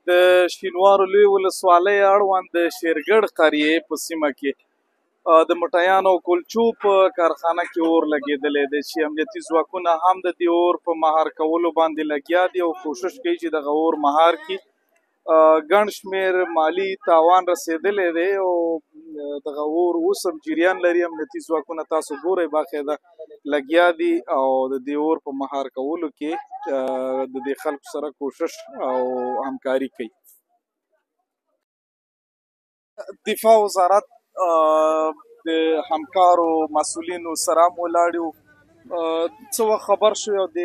د شینوارو لوی ولسوالۍ اړوند د شیرګړ قریې په سیمه کې د مټیانو کلچو په کارخانه کې اور لګېدلی دی چې امنیتي ځواکونه هم د دې اور په مهار کولو باندې لګیا دي او کوشش کوي چې دغه اور مهار کړي. ګڼ شمېر مالي تاوان رسېدلی دی او دغه اور اوس هم جریان لري. امنیتي ځواکونه تاسو ګورئ باقاعده لګیا دي او د دې اور په مهار کولو کې د دې خلکو سره کوشش او همکاري کوي. دفاع وزارت د همکارو مسؤلینو سره هم ولاړ یو. څه وخت خبر شو او د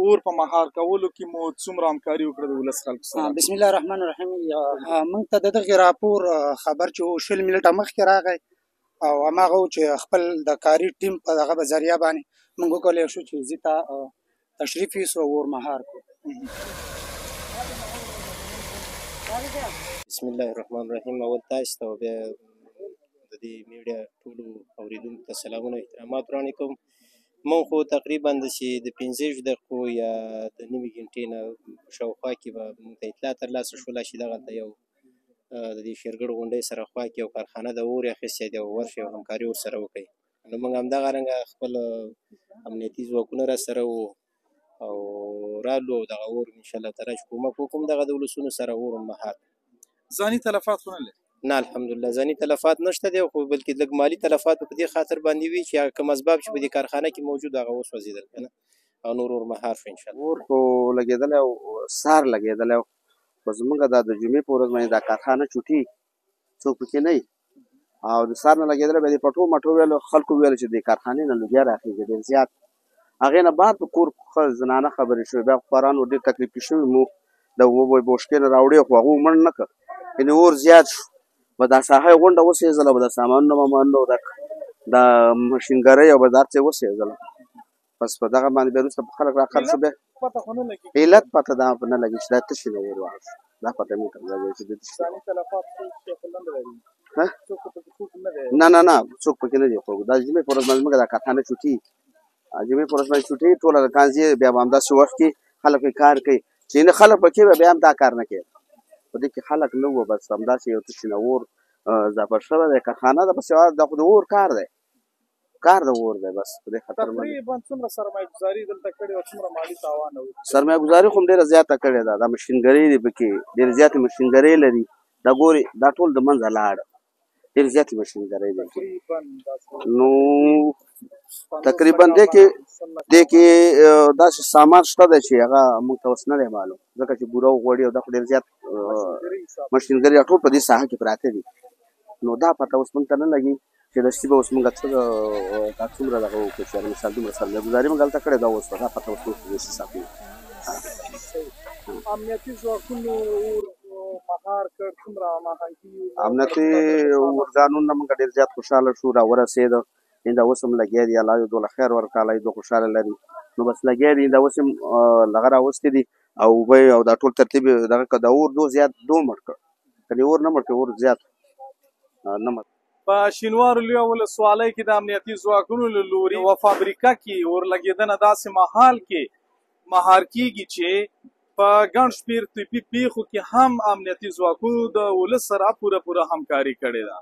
اور په مهار کولو کې مو څومره همکاري وکړه د ولس خلکو سره؟ بسم الله الرحمن الرحیم. موږ ته د دغې راپور خبر چې 20 منټه مخکې راغی او هماغه و چې خپل د کاري ټیم په دغه په ذریعه باندې موږ وکولی شو چې ځي ته تشریف یوسو او اور مهار کړو. بسم الله الرحمن الرحیم. اول تاسو ته بیا د دې میډیا ټولو اورېدونکو ته سلامونه او احترامات وړاندې کوم. موږ خو تقریبا داسې د 15 دقیقو یا د نیمې ګنټې نه شاوخوا کې به موږ ته اطلاع ترلاسه شوله چې دغلته یو د دې شیرګړ غونډۍ سره خوا کې یو کارخانه د اور اخیستی دی او ورشئ او همکاري ورسره وکړئ. نو موږ همدغه رنګه خپل امنیتي ځواکونه راسره وو او رالو او دغه اور انشاءالله تعالی چې کومک وکړو دغه د ولسونو سره اور مهار. ځاني تلفات خو نه لري؟ نه الحمدلله ځاني تلفات نشته دی خو بلکې لږ مالي تلفات په دې خاطر باندې وي چې کوم اسباب چې په دې کارخانه کې موجود هغه وسوځېدل که نه او نور اور مهار شو انشاءالله. اور خو لګېدلی او سهار لګېدلی و خو زموږ دا د جمعې په ورځ باندې دا کارخانه چوټي څوک پکې نه وي او د سهار نه لګېدلی بیا د پټو مټو ویلو خلکو ویلو چې د کارخانې نه لوګیا راخېږي ډېر زیات. هغې نه بعد په کور زنانه خبرې شوې بیا خواران ډېر تکلیفي شوي مو د بوشکې نه راوړې خو هغو مړ نه کړ یعنې اور زیات شو. به دا ساحه یې غونډه وسېزله به دا سامانونه مامانونه دا مشینګرۍ او به دا هر څه یې وسېزله. بس په دغه باندې بیا وروسته خلک راخل شو. بیا علت پته دا نه لګي چې دا تشې نه اور واړ شو دا پته مې ته لګي چې نه نه نه څوک پکې نه دي خو دا جمعې په ورځ باندې زموږ دا کارخانه چوټي جمعې په ورځ باندې چوټي ټوله د کانزې بیا به همداسې وخت کې خلک کار کوي چې نه خلک پکې به بیا هم دا کار نه کوي په دې کې خلک نه وو بس همداسې یو تشې نه اور ځپل شوی دی کارخانه ده بس دا خو د اور کار دی کار د اور دی بس په دې خاطر تقریبا څومره سرمایه‌ګزاري دلته کړې او څومره مالي تاوان اوښتی؟ سرمایه‌ګزاري خو هم ډېره زیاته کړې ده دا مشینګرۍ دی پکې ډېرې زیاتې مشینګرۍ لري دا ګورې دا ټول د منځه لاړه ډېرې زیاتې مشینګرۍ دی نو تقریبا دې کې داسې سامان شته دی چې هغه موږ ته اوس نه دی معلوم ځکه چې بوره او غوړي او دا خو ډېر زیات مشینګري ټول په دې ساحه کې پراته دي نو دا پته اوس موږ ته نه لګي چې دستي به اوس موږ څه دا څومره دغه وکړو چې مثال دومره سرمایه‌ګزاري موږ هلته کړې دا اوس دا پته اوس موږ ته ساتو. امنیتي ځواکونو اور مهار کړ څومره هماهنګي امنیتي ارګانونه موږ ډېر زیات خوشحاله شو راورسېده دا اوس هم لګیا دي الله دې دوله خیر ورکړي الله دې خوشحاله لري نو بس لګیا دي دا اوس هم دغه راوستي دي او اوبه او دا ټول ترتیب دغه که د اور دو زیات دو مړ کړ که اور نه مړ کړ اور زیات نه مړ. په شینوارو لویه ولسوالۍ کې د امنیتي ځواکونو له لوري یوه فابریکه کې اور لګېدنه داسې مهال کې مهار کېږي چې په ګڼ شمېر طبي پیښو کې هم امنیتي ځواکونو د ولس سره پوره همکاري کړې ده.